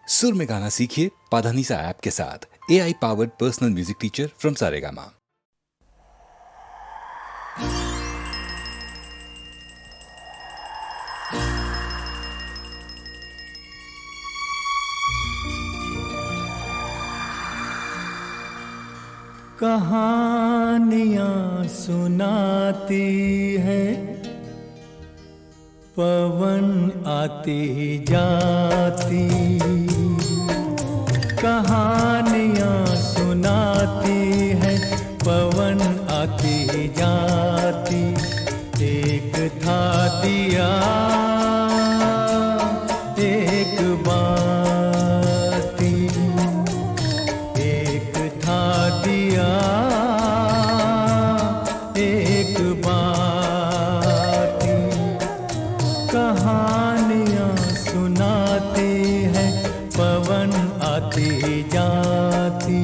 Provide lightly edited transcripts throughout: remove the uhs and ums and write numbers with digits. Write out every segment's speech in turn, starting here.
सुर में गाना सीखिए पाधानीसा ऐप के साथ। AI powered personal music teacher from Saregama. कहानियाँ सुनाती है, पवन आती जाती। कहानियाँ सुनाती है, पवन आती जाती। एक था दिया एक बाती, एक था दिया एक बाती। कहानियाँ सुनाती है, पवन आती जाती।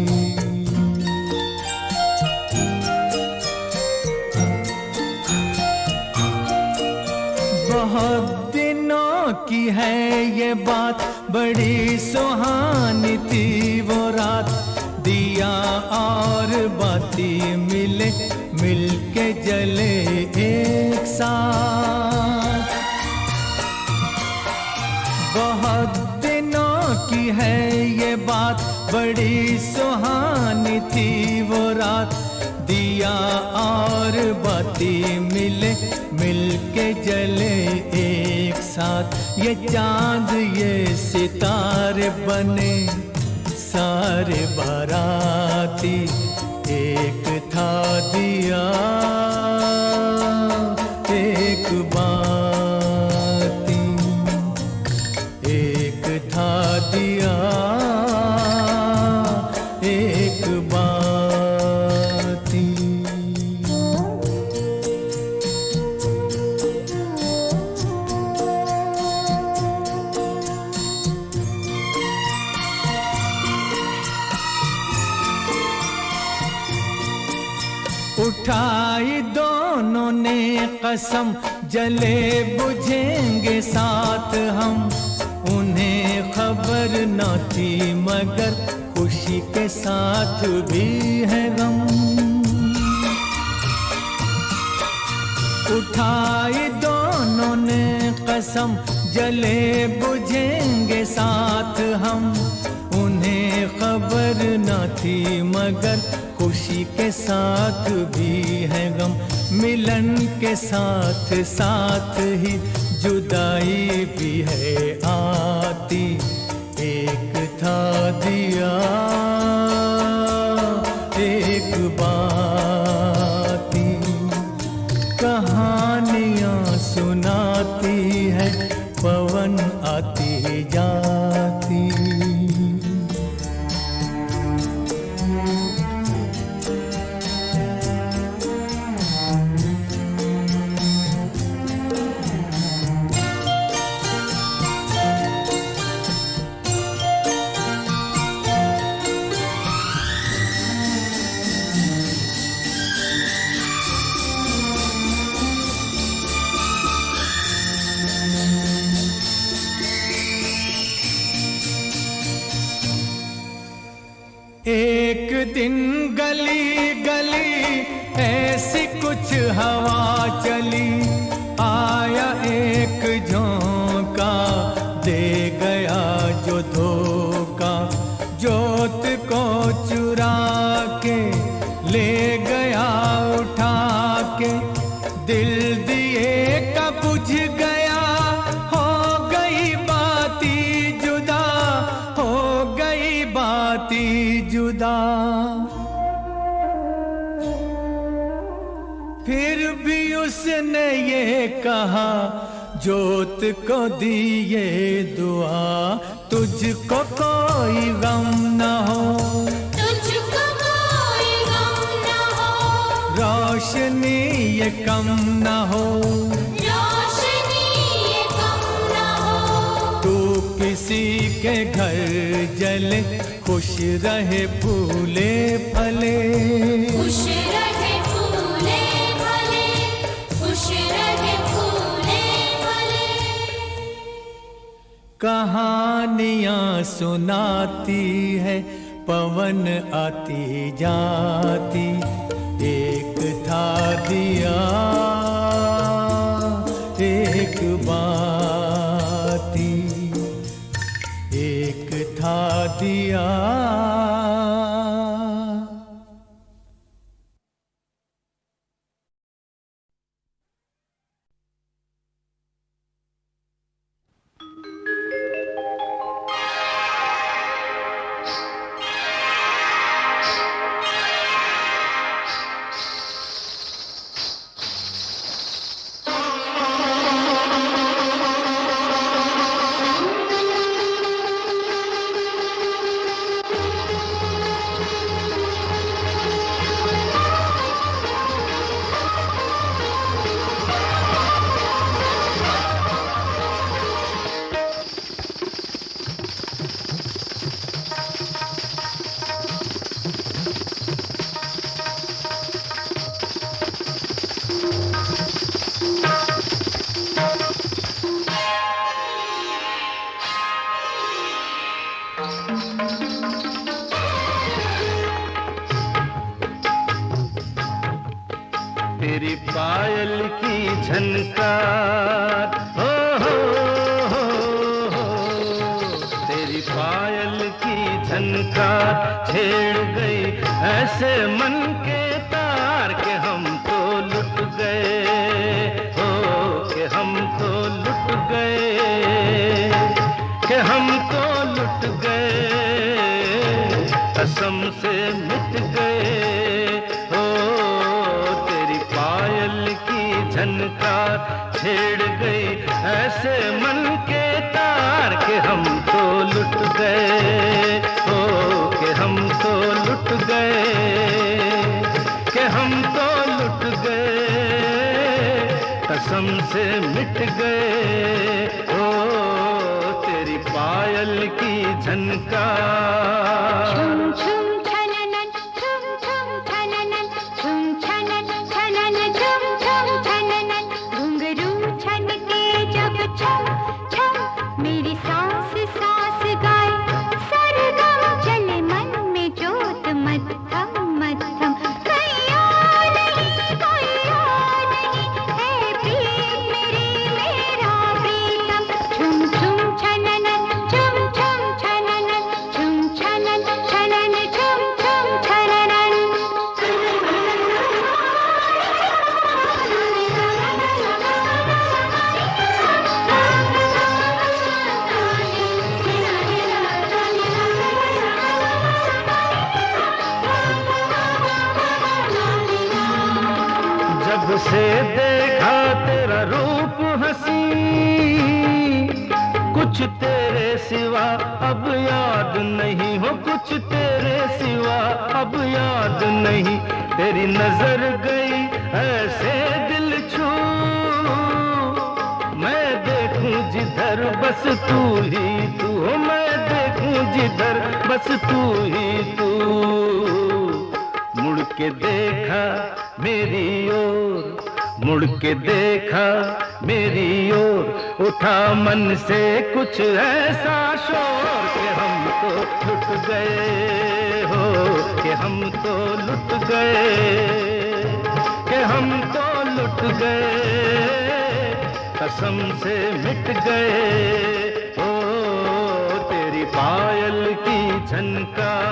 बहुत दिनों की है ये बात, बड़ी सुहानी थी वो रात। दिया और बाती मिले, मिलके जले एक साथ। बहुत दिनों की है ये बात, बड़ी सुहानी थी वो रात। दिया और बाती मिले, मिलके जले एक साथ। ये चांद ये सितारे बने सारे बाराती। एक था दिया एक बाती, एक था दिया एक बाती। उठाई दोनों ने कसम, जले बुझेंगे साथ हम। उन्हें खबर न थी मगर खुशी के साथ भी है गम। उठाई दोनों ने कसम, जले बुझेंगे साथ हम। उन्हें खबर न थी मगर खुशी के साथ भी है गम। मिलन के साथ साथ ही जुदाई भी है आती। एक था दिया एक बाती। कहानियाँ सुनाती है, पवन आती जाती। एक दिन गली गली ऐसी कुछ हवा चली। आया एक झोंका, दे गया जो धोखा। जोत को चुरा के ले गया उठा के। दिल दिए का बुझ गया, हो गई बाती जुदा, हो गई बाती जुदा। फिर भी उसने ये कहा, जोत को दिए दुआ। तुझको कोई गम न हो, तुझको कोई गम न हो। रोशनी ये कम न हो, रोशनी ये कम न हो। तू किसी के घर जले, खुश रहे फूले फले। खुश रहे फूले फले, खुश रहे फूले फले। कहानियां सुनाती है पवन आती जाती। एक था दिया एक बाती, एक था दिया। तेरी पायल की झनकार हो, तेरी पायल की झनकार छेड़ गई ऐसे मन के तार के हम तो लुट गए हो, के हम तो लुट गए, के हम तो लुट गए, कसम से मिट गए हो। तेरी पायल की झनकार छेड़ गई ऐसे मन के तार के हम तो लुट गए हो, के हम तो लुट गए, के हम तो लुट गए, कसम से मिट गए हो। तेरी पायल की झनकार। झुम झुम छननन झुम झुम छननन झुम छनन छनन झुम झुम छननन घुंघरू छनके जब छम छम मेरी सांस सांस गाए सरगम चले मन में जोत मध्यम मध्यम। कोई और नहीं है प्रीत मेरी मेरा प्रीतम। झुम झुम छननन झुम झुम छननन झुम छनन छनन झुम झुम छननन। जब से देखा तेरा रूप हंसी, कुछ तेरे सिवा अब याद नहीं हो, कुछ तेरे सिवा अब याद नहीं। तेरी नजर गई ऐसे दिल छू, मैं देखूं जिधर बस तू ही तू हो, मैं देखूं जिधर बस तू ही तू। मुड़ के देखा मेरी ओर, मुड़ के देखा मेरी ओर, उठा मन से कुछ ऐसा शोर कि हम तो लुट गए हो, कि हम तो लुट गए, कि हम तो लुट गए, कसम से मिट गए हो। तेरी पायल की झनकार।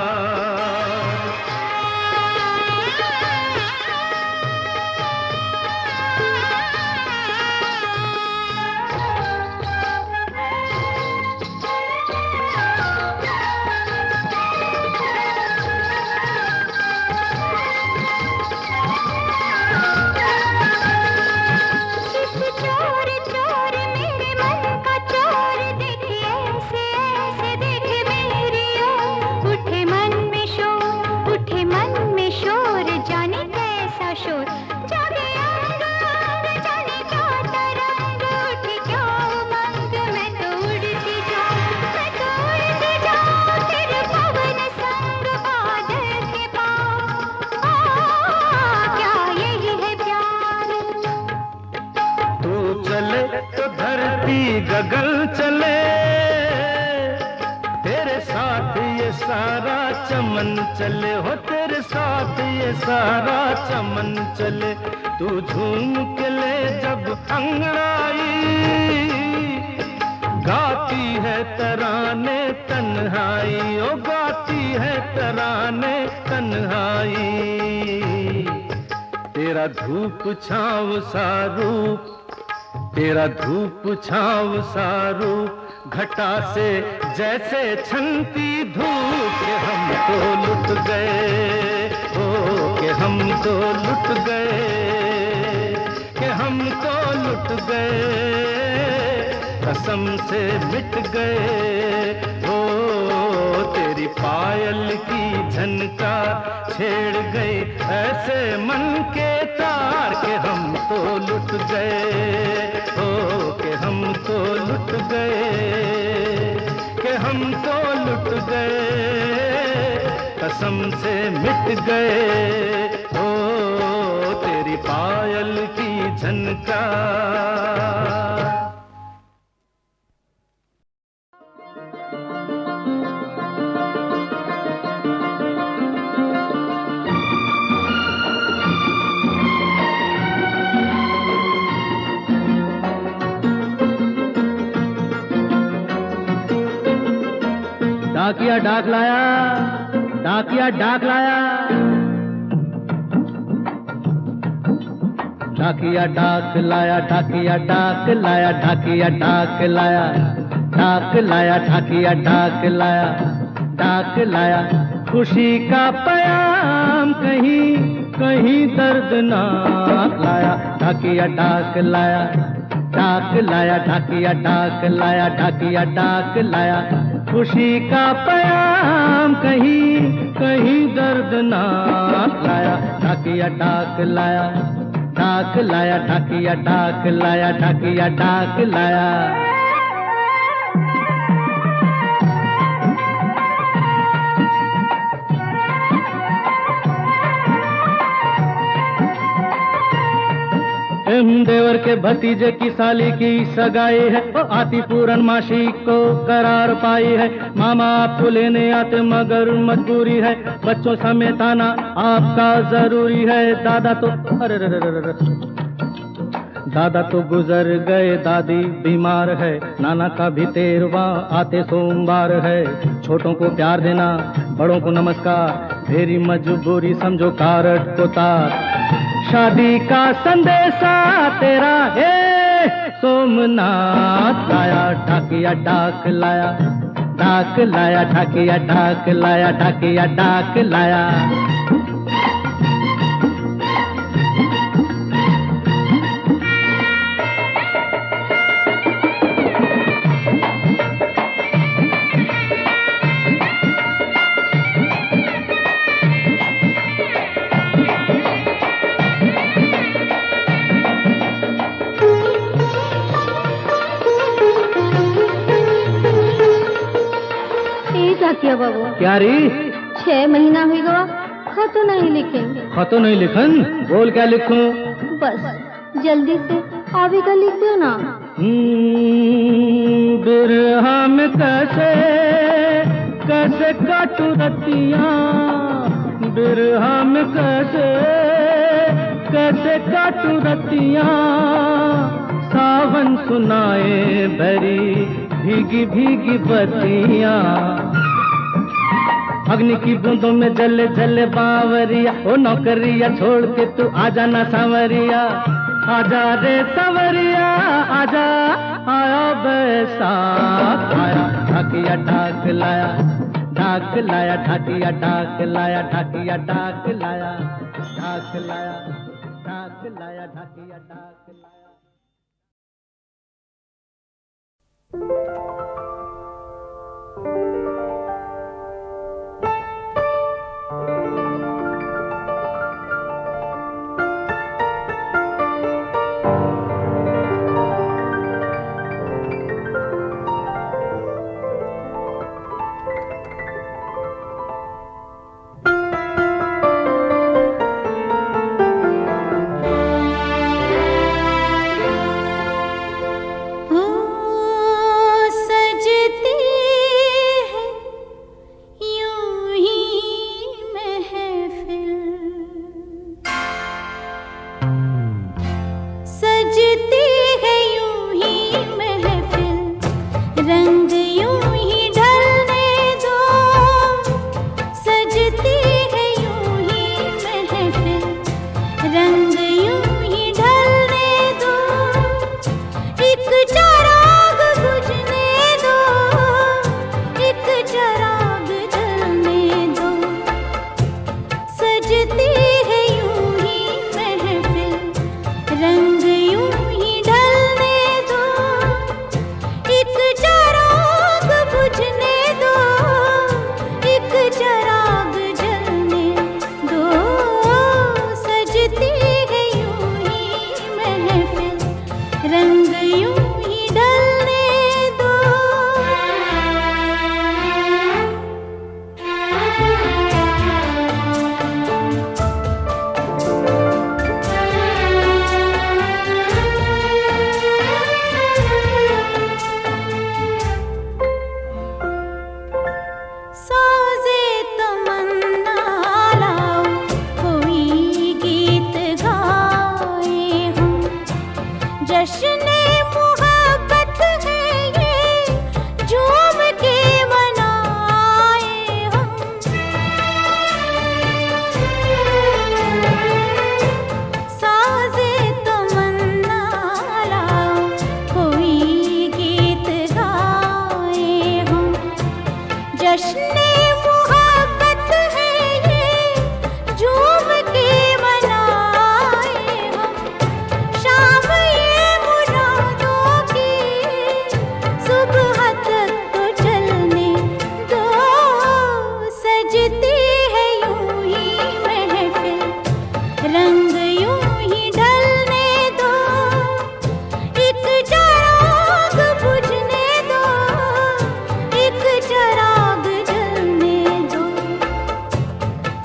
चोर चोर मेरे मन का चोर देखे ऐसे ऐसे देखे मेरी ओर, उठे मन में शोर तेरे साथ ये सारा चमन चले हो, तेरे साथ ये सारा चमन चले। तू झूम के ले जब अंगड़ाई, गाती है तराने तन्हाई, ओ गाती है तराने तन्हाई। तेरा धूप छाँव सा रूप, तेरा धूप छाँव सा रूप, घटा से जैसे छनती धूप, के हम तो लुट गए, ओ के हम तो लुट गए, के हम तो लुट गए, कसम से मिट गए। ओ तेरी पायल की झनका छेड़ गई ऐसे मन के तार, के हम तो लुट गए, ओ के हम तो लुट गए, के हम तो लुट गए, कसम से मिट गए। ओ तेरी पायल की झनका। डाकिया डाक लाया, डाकिया डाक लाया, डाकिया डाक लाया, डाकिया डाक लाया, डाकिया डाक लाया, डाक लाया, डाकिया डाक लाया, डाक लाया। खुशी का पयाम कहीं कहीं दर्दनाक लाया, डाकिया डाक लाया, डाक लाया, डाकिया डाक लाया, डाकिया डाक लाया। खुशी का पयाम कहीं कहीं दर्दनाक लाया, डाकिया डाक लाया, डाक लाया, डाकिया डाक लाया, डाकिया डाक लाया। देवर के भतीजे की साली की सगाई है, वो आती पूर्णमासी को करार पाई है। मामा आपको लेने आते मगर मजबूरी है, बच्चों समेत आना आपका जरूरी है। दादा तो अरे दादा तो गुजर गए, दादी बीमार है, नाना का भी 13वां आते सोमवार है। छोटों को प्यार देना, बड़ों को नमस्कार, मेरी मजबूरी समझो कारट को तार। शादी का संदेशा तेरा है सोमनाथ लाया, डाकिया डाक लाया, डाक लाया, डाकिया डाक लाया, डाकिया डाक लाया। क्या बाबू क्या री 6 महीना हुई गवा, खत नहीं लिखे। खतो नहीं लिखन, बोल क्या लिखूं? बस जल्दी से अभी का लिख दो ना। बिरहा में कैसे कैसे काटू रतियां, बिरहा में कैसे कैसे काटू रतियां। सावन सुनाए भरी भीगी भीगी बत्तियां, अग्नि की बूंदों में जले जले बावरिया। ओ नौकरिया छोड़ के तू आजा ना सांवरिया, आजा रे सांवरिया आजा। आया बैसाख आया, ढाकिया डाक लाया, डाक लाया, ढाकिया डाक लाया, ढाकिया डाक लाया, डाक लाया, डाक लाया, ढाकिया डाक लाया। सजती है जश्न मोहब्बत है ये झूम के मनाए हम शाम ये मुरादों की सुबह तक तो चलने दो सजती है यूं ही महफिल रंग यूं ही ढलने दो एक चिराग बुझने दो एक चिराग जलने दो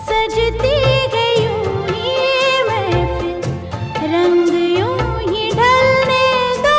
सजती है यूं ही महफिल रंग यूं ही ढलने दो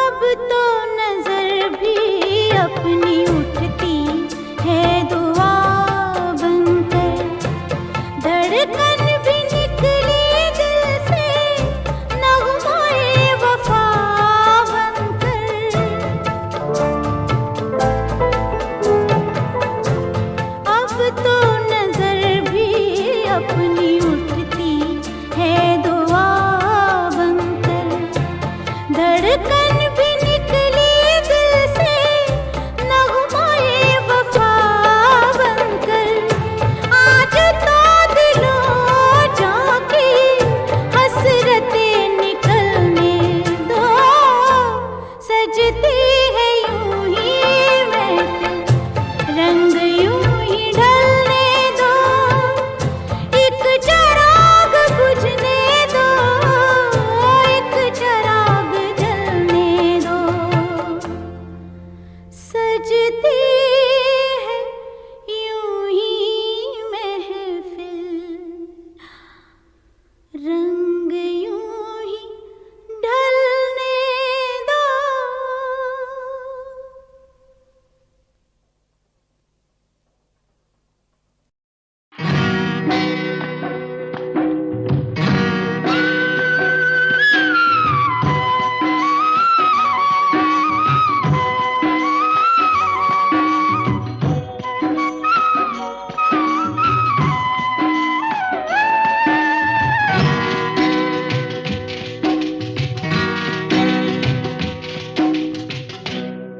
अब तो नजर भी अपनी उठती है दुआ बनकर धड़कन भी निकली दिल से नगमाए वफा बनकर अब तो नजर भी अपनी उठती है दुआ बनकर धड़कन भी निकली दिल से नगमाए वफा बनकर आज तो दिलों जाके हसरतें निकलने दो सजती है यूं ही महफिल रंग यूं ही ढलने दो एक चिराग बुझने दो एक चिराग जलने दो सजती है यूं ही महफिल रंग यूं ही ढलने दो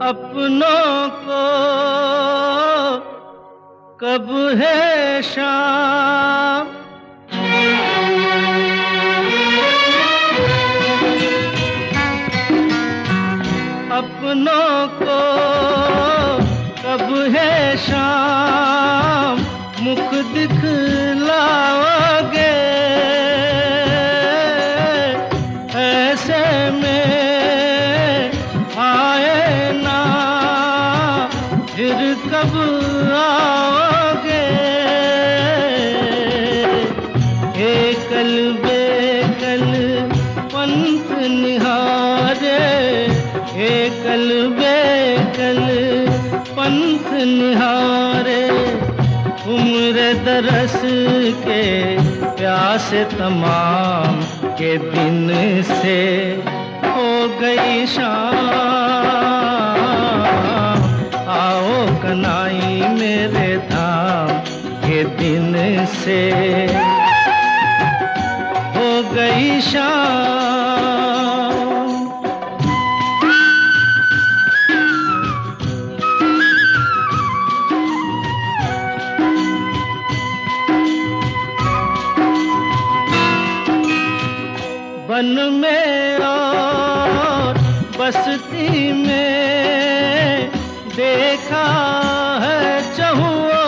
अपनों को कब है शाम अपनों को कब है शाम मुख दिखलाओगे ऐसे में आए ना फिर कब आओगे एकल बेकल पंथ निहारे एकल बेकल पंथ निहारे उम्र दरस के प्यासे तमाम के दिन से हो गई शाम आओ कनाई मेरे धाम के दिन से हो गई शाम वन में और बस्ती में देखा है चहुओ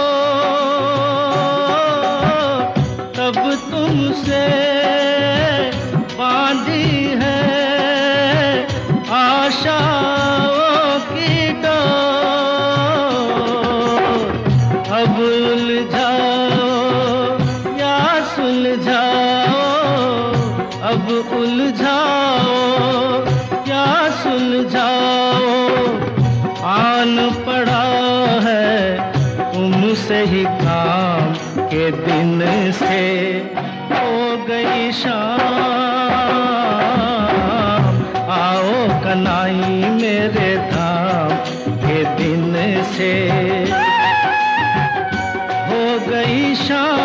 तब तुमसे बांधी है आशाओं की डोर अब उलझाओ या सुलझाओ अब उलझाओ या सुलझाओ आन पड़ा है तुमसे ही काम के दिन से हो गई शाम कनाई मेरे धाम के दिन से हो गई शाम।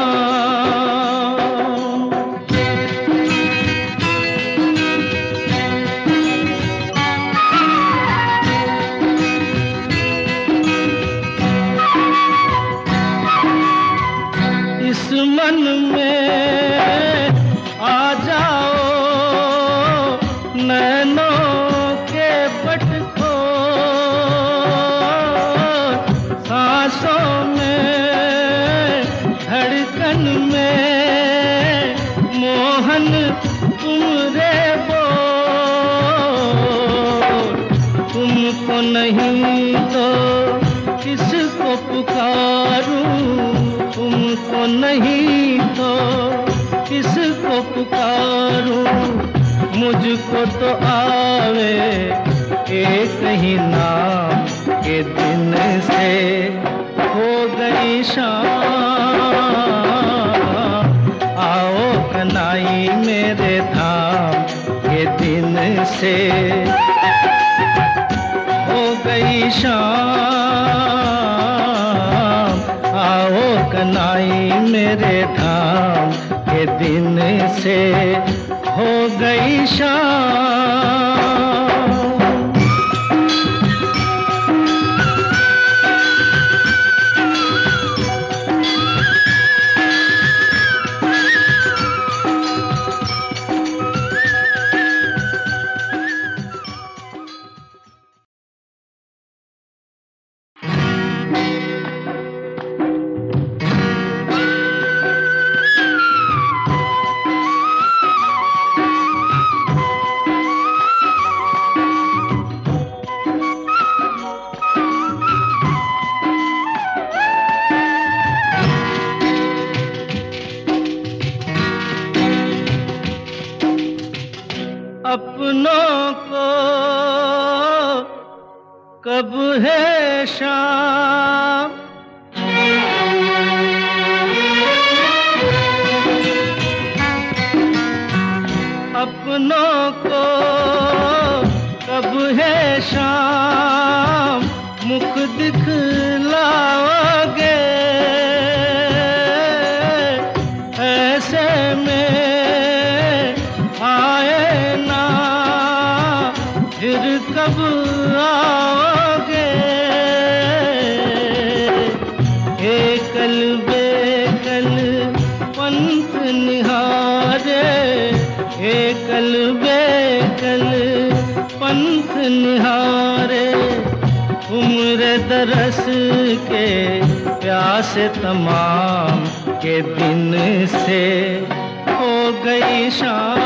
इस मन में आ जाओ, नैनों के पट खो, सांसों में धड़कन में मोहन तुम रे बोल। तुमको नहीं तो किसको पुकारूं, तुमको नहीं तो किसको पुकारूं। मुझको तो आवे एक ही नाम के दिन से हो गई शाम। आओ कनाई मेरे धाम के दिन से हो गई शाम। आओ कनाई मेरे धाम के दिन से हो गई शाम। अपनों को कब है शाम, अपनों को कब है शाम, मुख दिखलाओगे ऐसे में आए ना फिर कब आओगे। एकल बेकल पंथ निहारे, एकल बेकल पंथ निहारे। उम्र दरस के प्यास तमाम के दिन से हो गई शाम।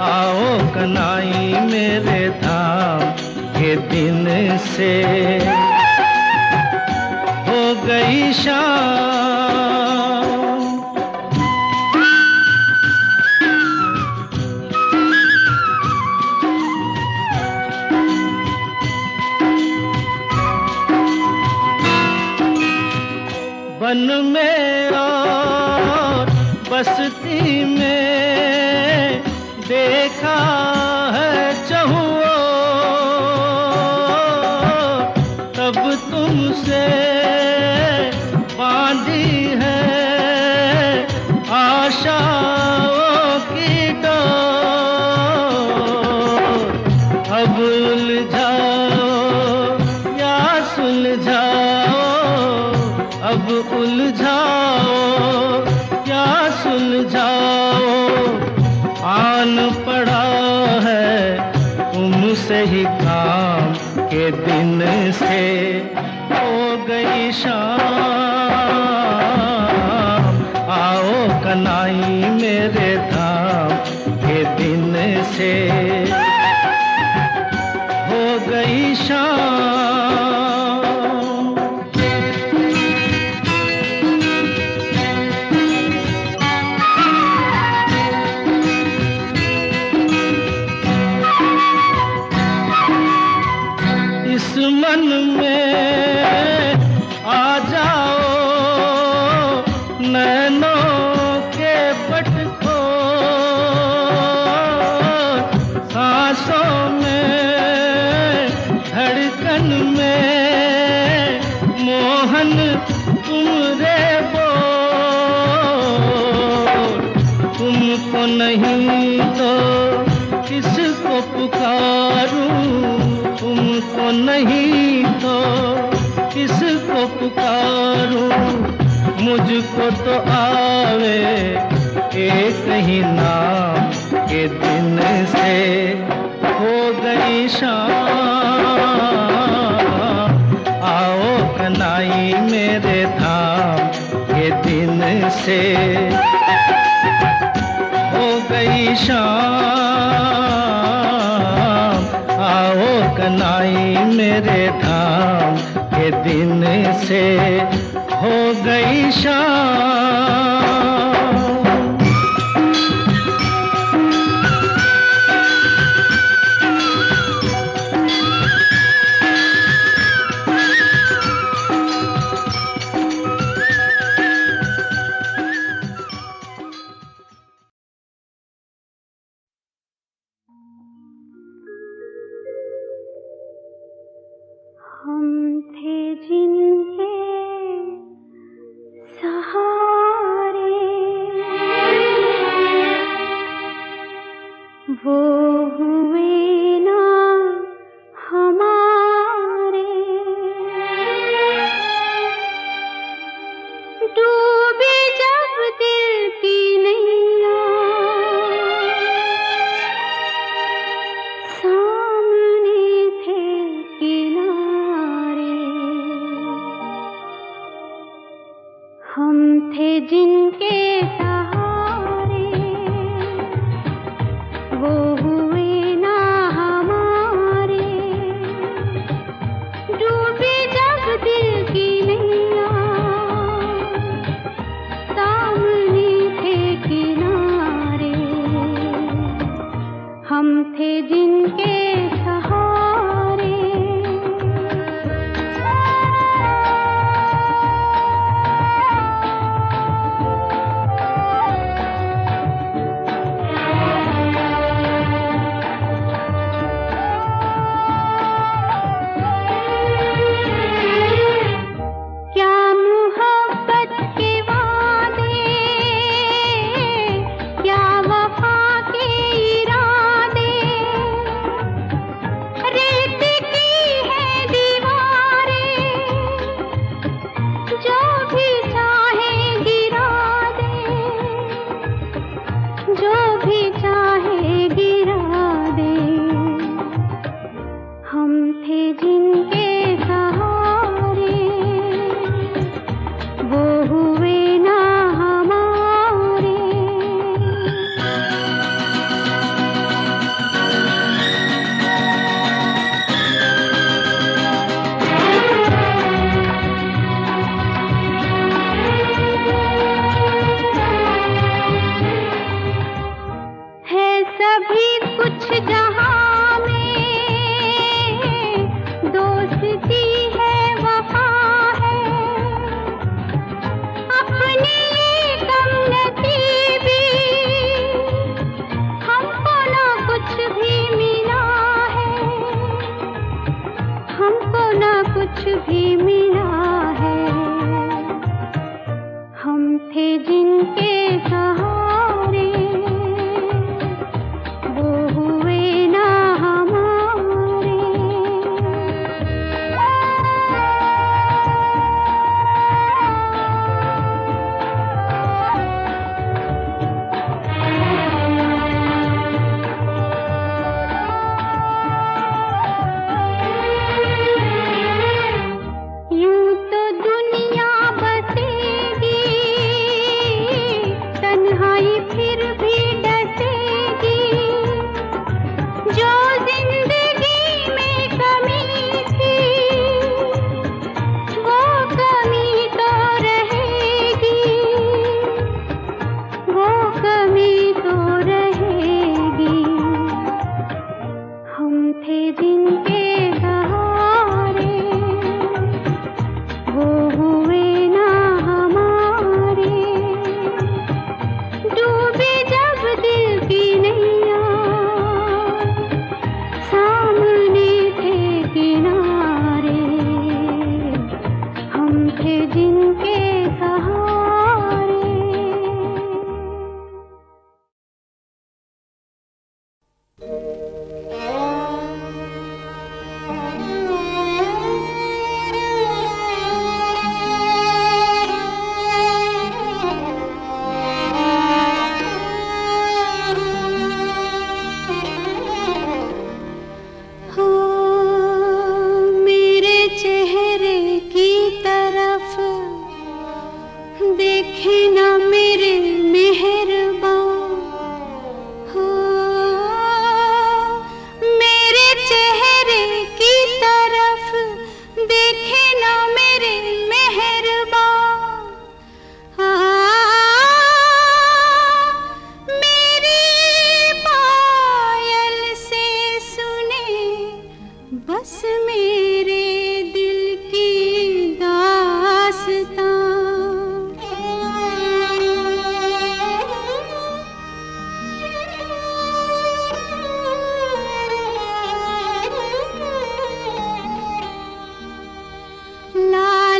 आओ कनाई मेरे धाम के दिन से हो गई शाम। वन में और बस्ती में देखा है चहुओ, तब तुमसे बांधी है आशाओं की डोर। अब उलझाओ या सुलझाओ, अब उलझाओ या सुलझाओ। आन पड़ा है तुमसे ही काम के दिन से हो गई शाम। आओ कनाई मेरे धाम के दिन से हो गई शाम। इस मन में आ जाओ, नैनों के पट खो, नहीं तो किसको पुकारूं, तुमको नहीं तो किसको पुकारूं। मुझको तो आवे एक ही नाम के दिन से हो गई शाम। आओ कनाई मेरे धाम के दिन से हो गई शाम। आओ कनाई मेरे धाम के दिन से हो गई शाम। हम थे जिनके सहारे, वो हुए ना हमारे। डूबी जब दिल की नैया, सामने थे किनारे। हम थे जिनके सहारे, वो हुए ना हमारे। डूबी जब दिल की नैया, सामने थे किनारे। हम थे जिनके सहारे। क्या मोहब्बत के वादे, क्या वफा के इरादे। रेत की है दीवारें, जो भी चाहे गिरा दे, जो भी चाहे गिरा दे। हम थे जिनके सहारे, वो हुए ना हमारे। है सभी कुछ जहां में, दोस्ती है वफा है। अपनी ये कम नसीबी, हमको ना कुछ भी मिला है। हमको ना कुछ भी मिला है। हम थे जिनके सहारे, वो हुए ना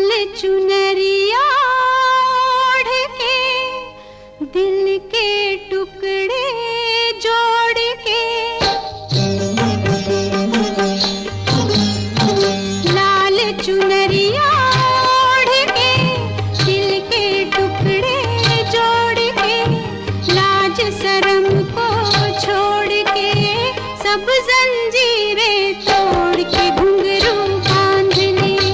चुनरिया ओढ़ के दिल के टुकड़े जोड़ के लाल चुनरिया ओढ़ के दिल के टुकड़े जोड़ के लाज शर्म को छोड़ के सब जंजीरें तोड़ के घुंघरू बांध लिए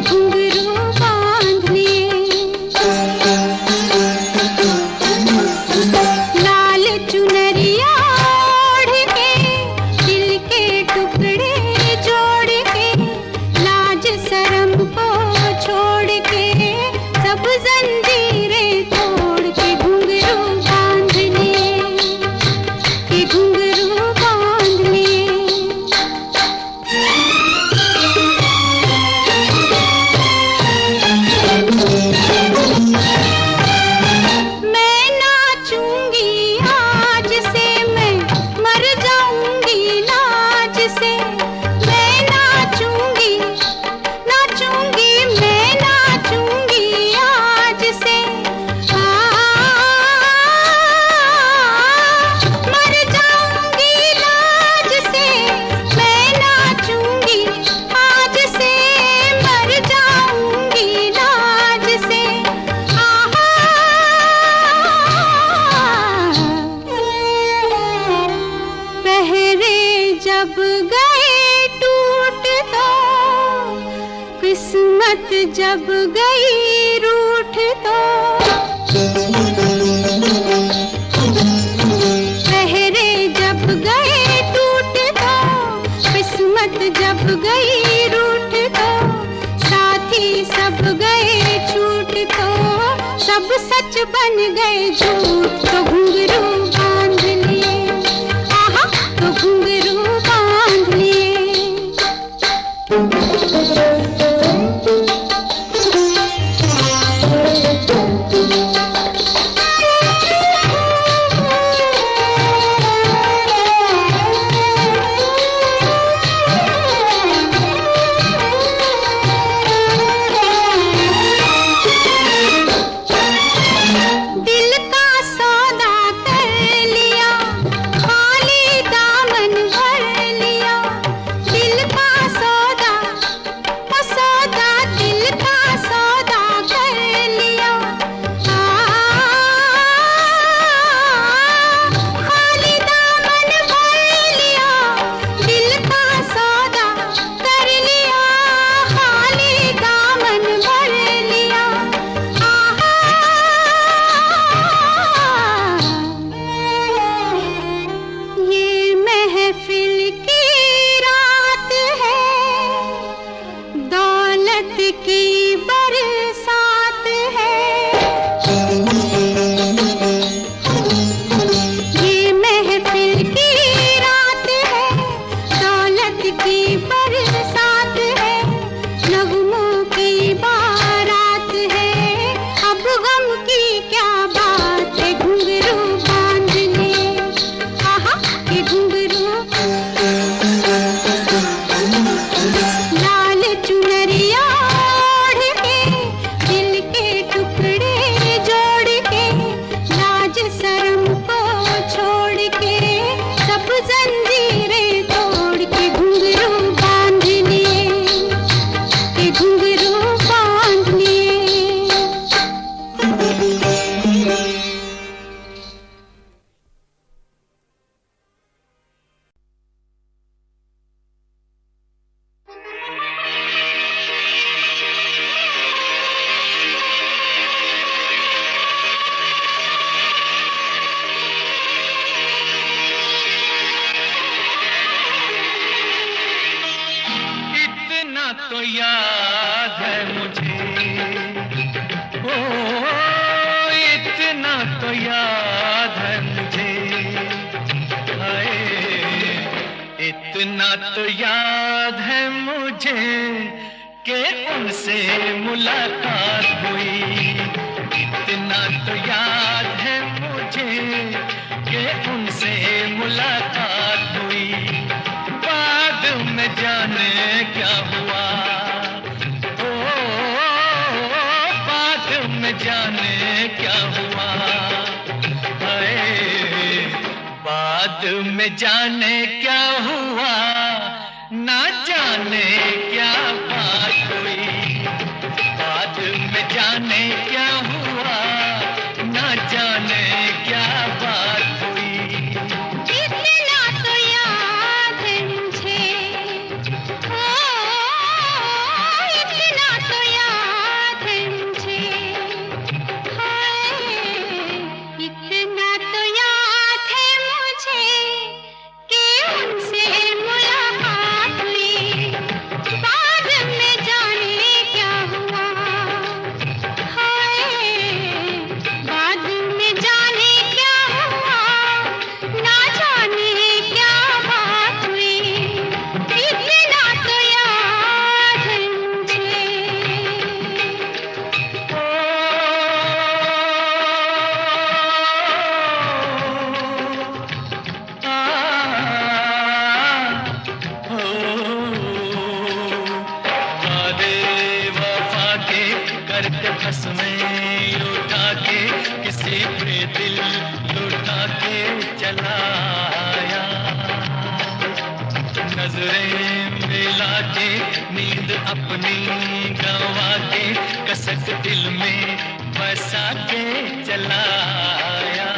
घुंघरू बांध लिए लाल चुनरिया ओढ़ के दिल के टुकड़े जोड़ के लाज शर्म को छोड़ के सब जंजीरें तोड़ के घुंघरू बांध लिए घुंघरू बांध लिए जब गए टूट तो किस्मत जब गई रूठ तो पहरे जब गए टूट तो किस्मत जब गई रूठ तो साथी सब गए छूट तो सब सच बन गए झूठ तो घुंघरू बांध लिए तो घुंघरू बांध लिए दिल का सौदा कर तो याद है मुझे, ओ इतना तो याद है मुझे, हाय इतना तो याद है मुझे कि उनसे मुलाकात हुई। इतना तो याद है मुझे कि उनसे मुलाकात हुई। बाद में जाने क्या हुआ, ओ बाद में जाने क्या हुआ, हाय बाद में जाने क्या हुआ, ना जाने क्या बात हुई। बाद में जाने क्या हुआ, ना जाने क्या बात हुई। इतना तो याद है मुझे, ओ इतना तो याद है मुझे, हाय इतना तो याद है मुझे कि उनसे मुलाकात हुई। बाद में जाने क्या हुआ, हाय बाद में जाने क्या हुआ, ना जाने क्या बात हुई। इतना तो याद है मुझे। वफा के करते फंस में उठा के किसी पे दिल लुटा के चला आया। नजरें मिला के नींद अपनी गंवा के कसक दिल में बसा के चला आया।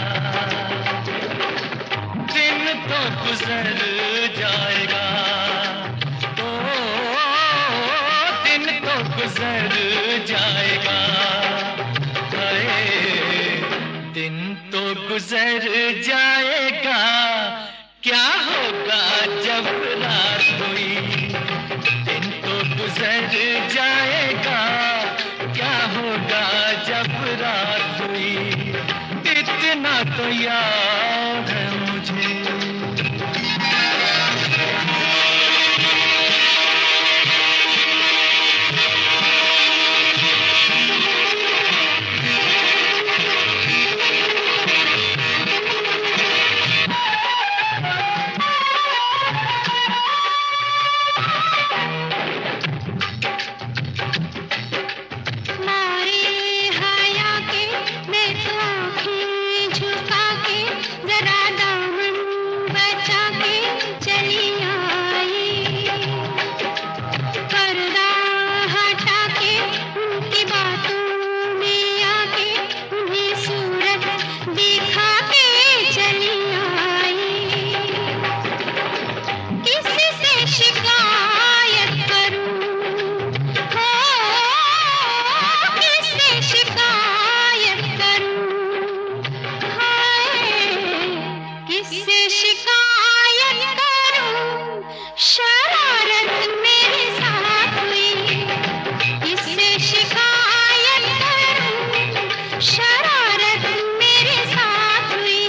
दिन तो गुजर जाएगा, ओ दिन तो गुजर जाएगा, हाय दिन तो गुजर जाएगा, क्या होगा जब रात हुई। दिन तो गुजर जाएगा, क्या होगा जब रात हुई। इतना तो याद है मुझे। मारे हया के मैं तो आँखें झुका के जरा दामन बचा के चली आई। पर्दा हटा के उनकी बातों में आके उन्हें सूरत दिखा के चली आई। किसी से शिकायत करूं, हो किससे शिकायत करूं, हाय किससे शिकायत करूं। शरारत मेरे साथ हुई, किससे शिकायत करूं। शरारत मेरे साथ हुई।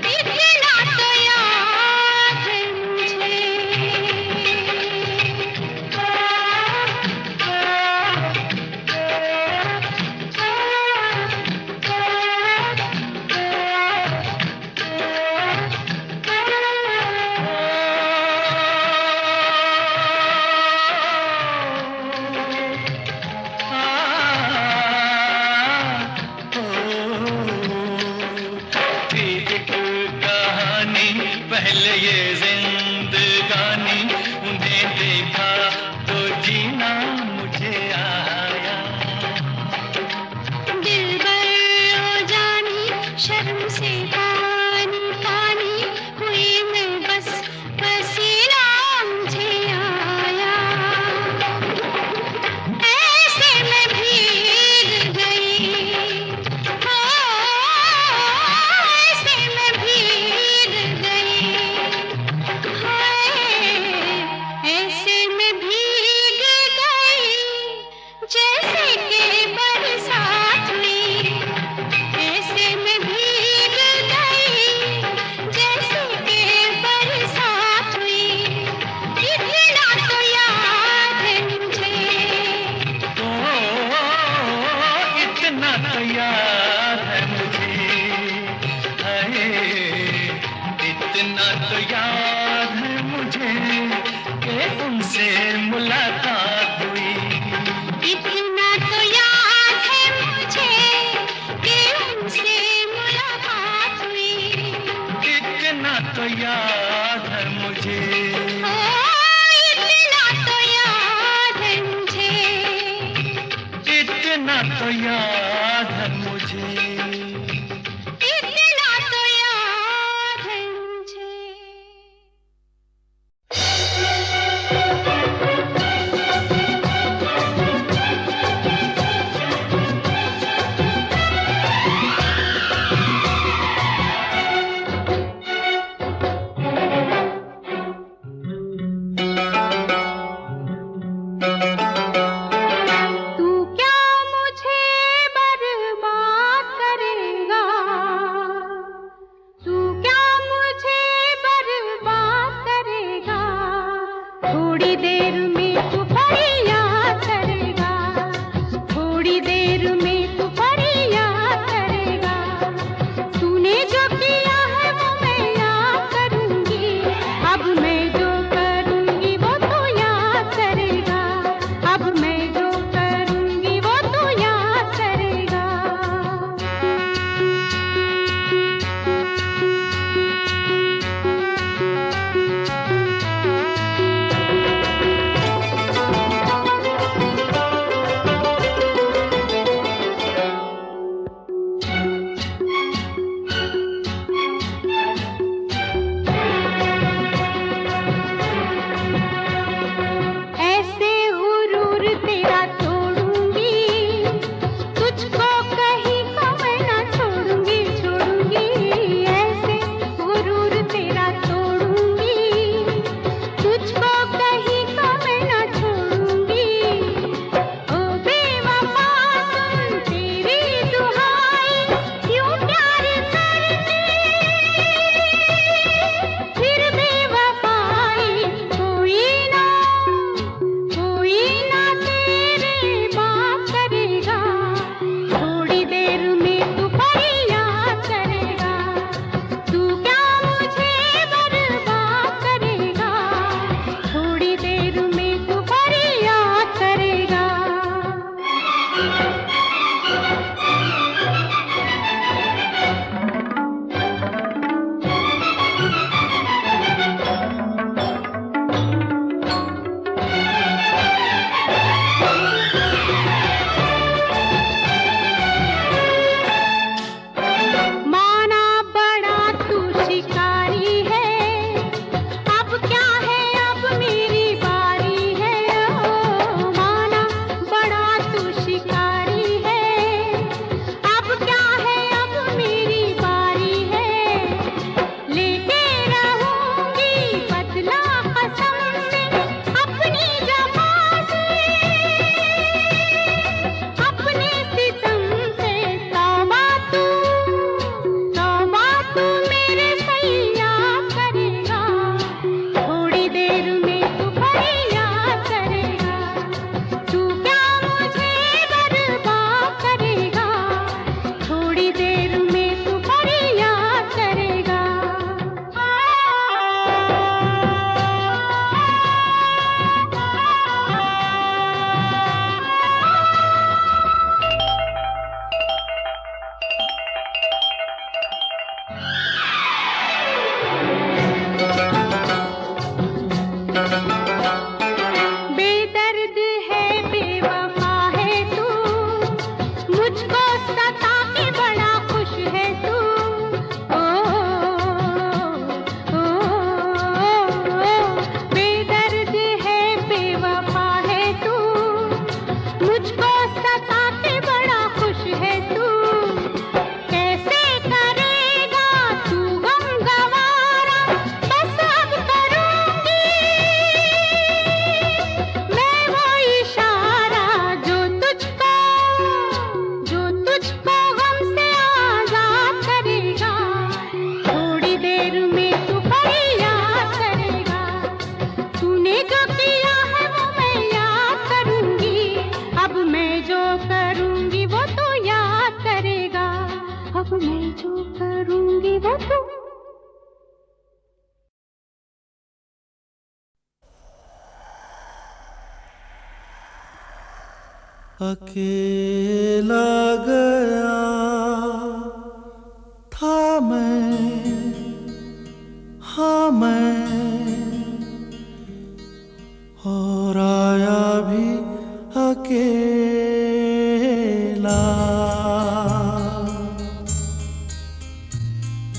इतना तो याद है मुझे। थी एक कहानी पहले ये जिंदगानी, उन्हें देखा तो जीना मुझे आया। दिलबर ओ जानी शर्म से पानी पानी हुई मैं, बस पसीना मुझे आया। ऐसे मैं भीग गई, हो ऐसे मैं भीग गई, तो याद है मुझे कि उनसे मुलाकात हुई। इतना तो याद है मुझे कि उनसे मुलाकात हुई। इतना तो याद है मुझे। ओ, इतना तो याद है मुझे। इतना तो याद है मुझे। इतना तो याद है मुझे। तू क्या मुझे बर्बाद करेगा? तू क्या मुझे बर्बाद करेगा? थोड़ी देर में तू फरियाद करेगा। थोड़ी देर में तू फरियाद करेगा। तूने जो किया है वो मैं याद करूंगी। अब मैं जो करूंगी वो तू याद करेगा। अब मैं जो करूंगी वो तू याद करेगा। ऐसे हुरूर तेरा तोड़ूंगी। तुझको कहीं को मैं ना छोड़ूंगी, छोड़ूंगी। ऐसे हुरूर तेरा तोड़ूंगी। तुझको कहीं को मैं ना छोड़ूंगी। ओ बेवफा सुन तेरी दुहाई, क्यों प्यार करते फिर बेवफाई। कोई ना तेरे बात करेगा। थोड़ी देर में तू फरियाद करेगा। तू क्या मुझे बर्बाद करेगा? थोड़ी देर में तू फरियाद करेगा। माना बड़ा तू शिकारी है। अब क्या है अब मेरी बारी है। ओ, माना बड़ा तू शिकारी है। अब क्या है अब मेरी बारी है। लेके रहूंगी बदला कसम से अपनी जफा से। अपने सितम से तौबा तू मेरे सैया करेगा। थोड़ी देर में तू फरियाद करेगा। तू क्या मुझे बर्बाद करेगा? थोड़ी देर में तू फरियाद करेगा। बेदर्द है बेवफा है तू। मुझको सता के बड़ा खुश है तू। ओ, ओ, बेदर्द है बेवफा है तू। मुझको सता के बड़ा खुश है तू। कैसे करेगा तू गम गवारा? बस अब करूंगी मैं वो इशारा जो तुझको गम से आजाद करेगा। थोड़ी देर में तू फरियाद करेगा। तूने जो किया है वो मैं याद करूंगी। अब मैं जो करूंगी वो तू याद करेगा। अब मैं जो करूंगी वो तू अकेला गया था मैं, हाँ मैं, और आया भी अकेला।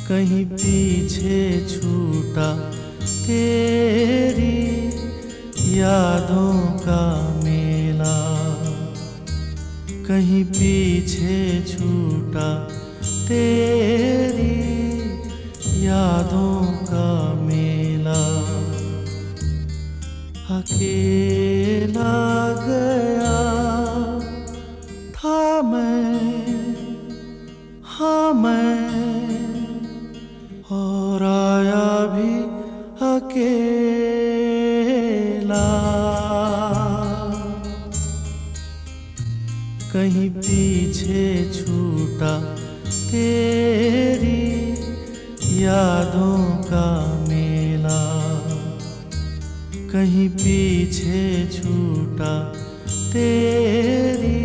कहीं पीछे छूटा तेरी यादों का मेला, कहीं पीछे छूटा तेरी यादों का मेला। अकेला गया था मैं, हाँ मैं, और आया भी अकेला। कहीं पीछे छूटा तेरी यादों का मेला, कहीं पीछे छूटा तेरी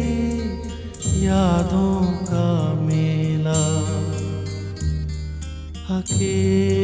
यादों का मेला। अकेला